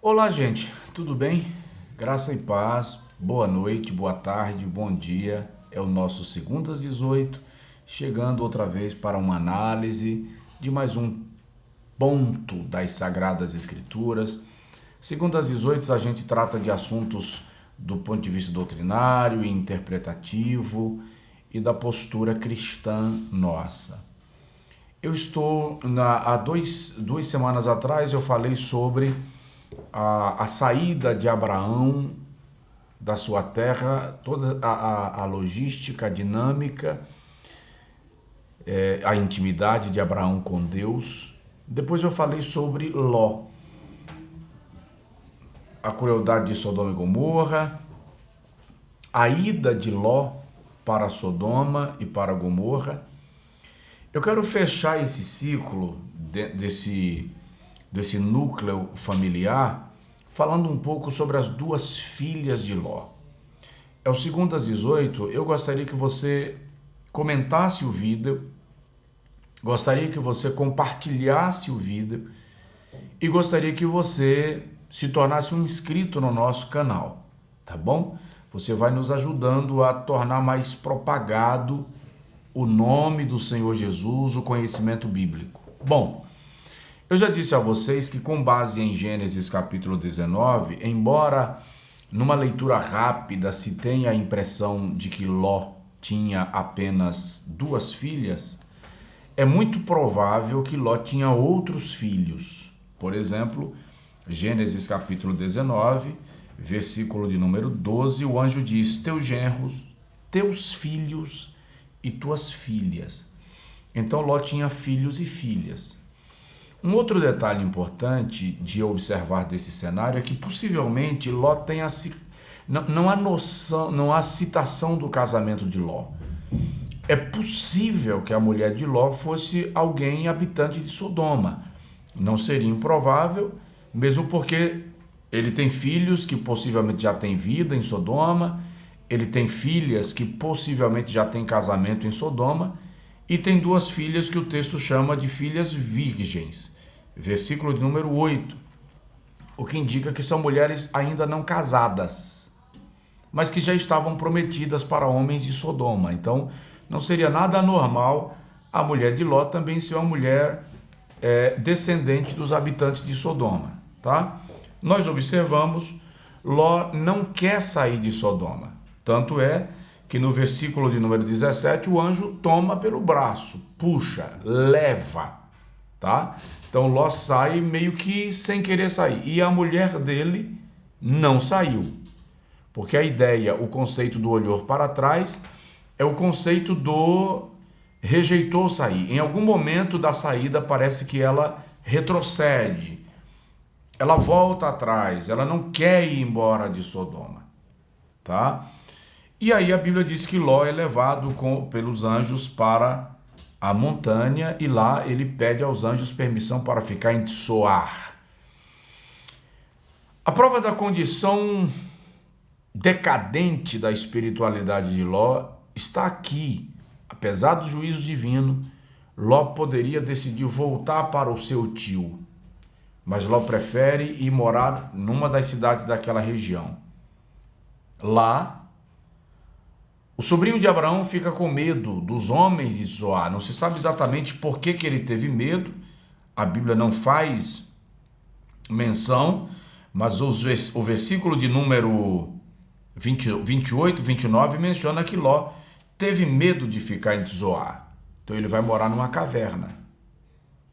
Olá, gente, tudo bem? Graça e paz, boa noite, boa tarde, bom dia. É o nosso Segundas 18, chegando outra vez para uma análise de mais um ponto das Sagradas Escrituras. Segundas 18, a gente trata de assuntos do ponto de vista doutrinário e interpretativo e da postura cristã nossa. Há duas semanas atrás, eu falei sobre a saída de Abraão da sua terra, toda a logística, a dinâmica, a intimidade de Abraão com Deus. Depois eu falei sobre Ló, a crueldade de Sodoma e Gomorra, a ida de Ló para Sodoma e para Gomorra. Eu quero fechar esse ciclo desse núcleo familiar falando um pouco sobre as duas filhas de Ló. É o Segundas 18, eu gostaria que você comentasse o vídeo, gostaria que você compartilhasse o vídeo e gostaria que você se tornasse um inscrito no nosso canal, tá bom? Você vai nos ajudando a tornar mais propagado o nome do Senhor Jesus, o conhecimento bíblico. Bom, eu já disse a vocês que com base em Gênesis capítulo 19, embora numa leitura rápida se tenha a impressão de que Ló tinha apenas duas filhas, é muito provável que Ló tinha outros filhos. Por exemplo, Gênesis capítulo 19, versículo de número 12, o anjo diz: teus genros, teus filhos e tuas filhas. Então Ló tinha filhos e filhas. Um outro detalhe importante de observar desse cenário é que possivelmente Ló tenha não há noção, não há citação do casamento de Ló. É possível que a mulher de Ló fosse alguém habitante de Sodoma. Não seria improvável, mesmo porque ele tem filhos que possivelmente já têm vida em Sodoma, ele tem filhas que possivelmente já têm casamento em Sodoma, e tem duas filhas que o texto chama de filhas virgens, versículo de número 8, o que indica que são mulheres ainda não casadas, mas que já estavam prometidas para homens de Sodoma. Então, não seria nada anormal a mulher de Ló também ser uma mulher descendente dos habitantes de Sodoma, tá? Nós observamos, Ló não quer sair de Sodoma, tanto é que no versículo de número 17, o anjo toma pelo braço, puxa, leva, tá? Então Ló sai meio que sem querer sair. E a mulher dele não saiu. Porque a ideia, o conceito do olhou para trás, é o conceito do rejeitou sair. Em algum momento da saída parece que ela retrocede. Ela volta atrás, ela não quer ir embora de Sodoma, tá? E aí a Bíblia diz que Ló é levado pelos anjos para a montanha e lá ele pede aos anjos permissão para ficar em Tsoar. A prova da condição decadente da espiritualidade de Ló está aqui. Apesar do juízo divino, Ló poderia decidir voltar para o seu tio, mas Ló prefere ir morar numa das cidades daquela região. Lá, o sobrinho de Abraão fica com medo dos homens de Zoar. Não se sabe exatamente por que ele teve medo. A Bíblia não faz menção, mas o versículo de número 28, 29 menciona que Ló teve medo de ficar em Zoar. Então ele vai morar numa caverna.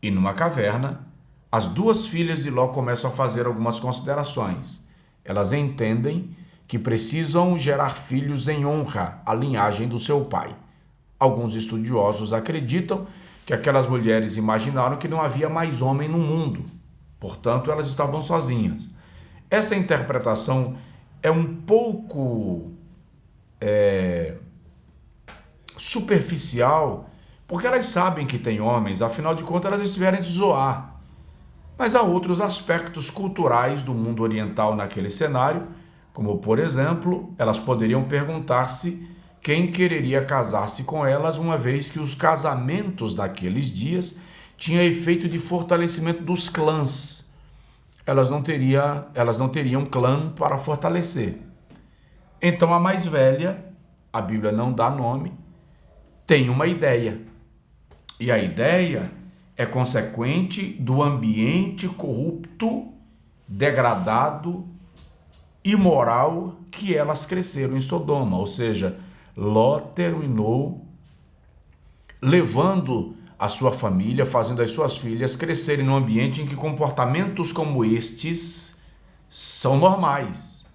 E numa caverna, as duas filhas de Ló começam a fazer algumas considerações. Elas entendem que precisam gerar filhos em honra à linhagem do seu pai. Alguns estudiosos acreditam que aquelas mulheres imaginaram que não havia mais homem no mundo, portanto elas estavam sozinhas. Essa interpretação é um pouco superficial, porque elas sabem que tem homens, afinal de contas elas estiveram em Zoar. Mas há outros aspectos culturais do mundo oriental naquele cenário, como, por exemplo, elas poderiam perguntar-se quem quereria casar-se com elas, uma vez que os casamentos daqueles dias tinham efeito de fortalecimento dos clãs. elas não teriam clã para fortalecer. Então a mais velha, a Bíblia não dá nome, tem uma ideia. E a ideia é consequente do ambiente corrupto, degradado, imoral que elas cresceram em Sodoma. Ou seja, Ló terminou levando a sua família, fazendo as suas filhas crescerem num ambiente em que comportamentos como estes são normais.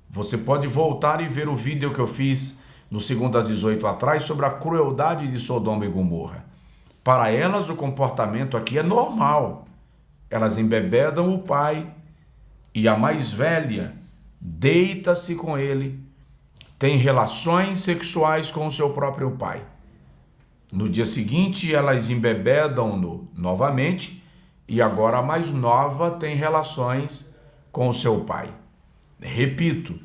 Você pode voltar e ver o vídeo que eu fiz no 2:18 atrás sobre a crueldade de Sodoma e Gomorra. Para elas, o comportamento aqui é normal. Elas embebedam o pai e a mais velha deita-se com ele, tem relações sexuais com o seu próprio pai. No dia seguinte, elas embebedam-no novamente e agora a mais nova tem relações com o seu pai. Repito,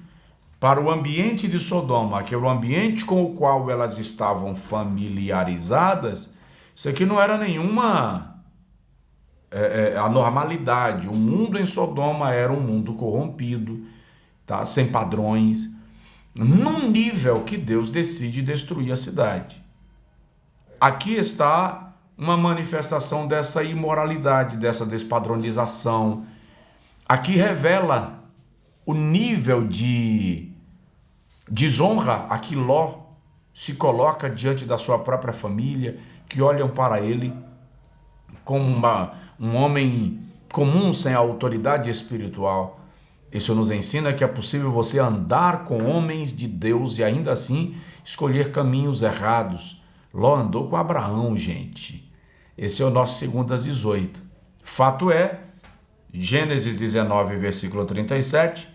para o ambiente de Sodoma, que era o ambiente com o qual elas estavam familiarizadas, isso aqui não era nenhuma anormalidade. O mundo em Sodoma era um mundo corrompido, tá? Sem padrões, num nível que Deus decide destruir a cidade. Aqui está uma manifestação dessa imoralidade, dessa despadronização. Aqui revela o nível de desonra a que Ló se coloca diante da sua própria família, que olham para ele como um homem comum, sem autoridade espiritual. Isso nos ensina que é possível você andar com homens de Deus e ainda assim escolher caminhos errados. Ló andou com Abraão, gente. Esse é o nosso 2:18. Fato é, Gênesis 19, versículo 37,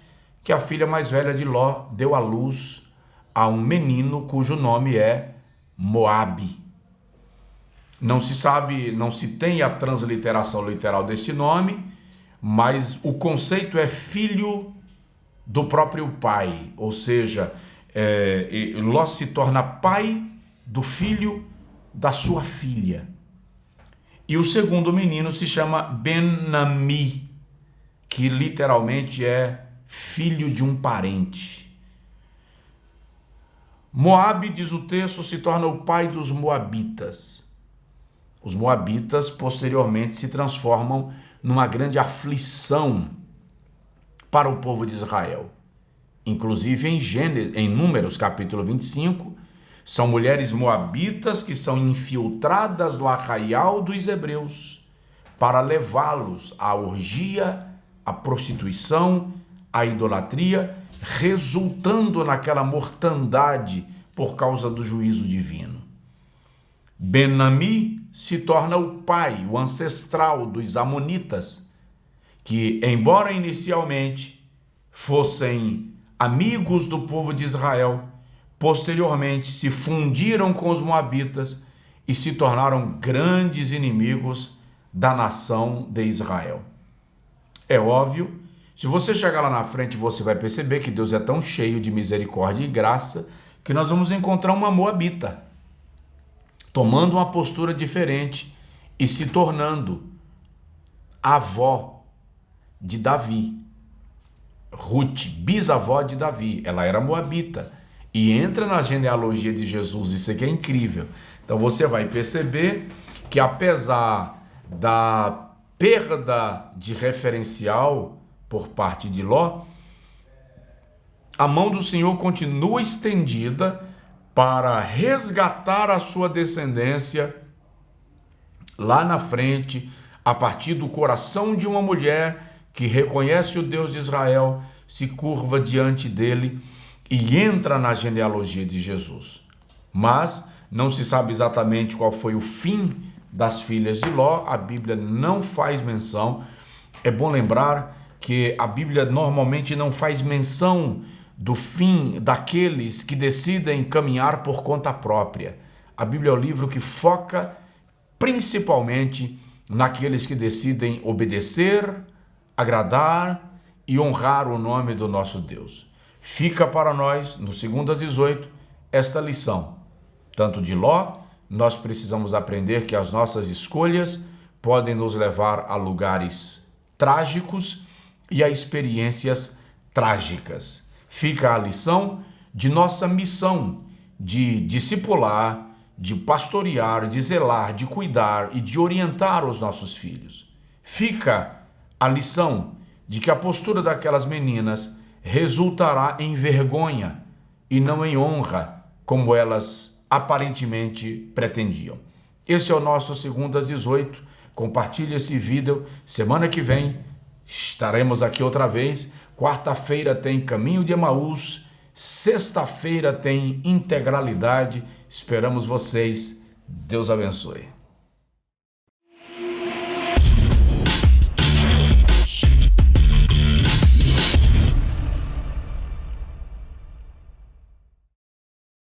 que a filha mais velha de Ló deu à luz a um menino cujo nome é Moabe. Não se sabe, não se tem a transliteração literal desse nome, mas o conceito é filho do próprio pai, ou seja, Ló se torna pai do filho da sua filha. E o segundo menino se chama Ben-Ammi, que literalmente é filho de um parente. Moabe, diz o texto, se torna o pai dos moabitas. Os moabitas posteriormente se transformam numa grande aflição para o povo de Israel. Inclusive em Números capítulo 25, são mulheres moabitas que são infiltradas no arraial dos hebreus para levá-los à orgia, à prostituição, à idolatria, resultando naquela mortandade por causa do juízo divino. Ben-Ammi se torna o pai, o ancestral dos amonitas, que, embora inicialmente fossem amigos do povo de Israel, posteriormente se fundiram com os moabitas e se tornaram grandes inimigos da nação de Israel. É óbvio, se você chegar lá na frente, você vai perceber que Deus é tão cheio de misericórdia e graça que nós vamos encontrar uma moabita tomando uma postura diferente e se tornando avó de Davi. Ruth, bisavó de Davi, ela era moabita e entra na genealogia de Jesus. Isso aqui é incrível. Então você vai perceber que apesar da perda de referencial por parte de Ló, a mão do Senhor continua estendida para resgatar a sua descendência lá na frente, a partir do coração de uma mulher que reconhece o Deus de Israel, se curva diante dele e entra na genealogia de Jesus. Mas não se sabe exatamente qual foi o fim das filhas de Ló, a Bíblia não faz menção. É bom lembrar que a Bíblia normalmente não faz menção do fim daqueles que decidem caminhar por conta própria. A Bíblia é o livro que foca principalmente naqueles que decidem obedecer, agradar e honrar o nome do nosso Deus. Fica para nós, no 2:18, esta lição. Tanto de Ló, nós precisamos aprender que as nossas escolhas podem nos levar a lugares trágicos e a experiências trágicas. Fica a lição de nossa missão de discipular, de pastorear, de zelar, de cuidar e de orientar os nossos filhos. Fica a lição de que a postura daquelas meninas resultará em vergonha e não em honra, como elas aparentemente pretendiam. Esse é o nosso Segundo às 18. Compartilhe esse vídeo. Semana que vem estaremos aqui outra vez. Quarta-feira tem Caminho de Emaús. Sexta-feira tem Integralidade. Esperamos vocês. Deus abençoe.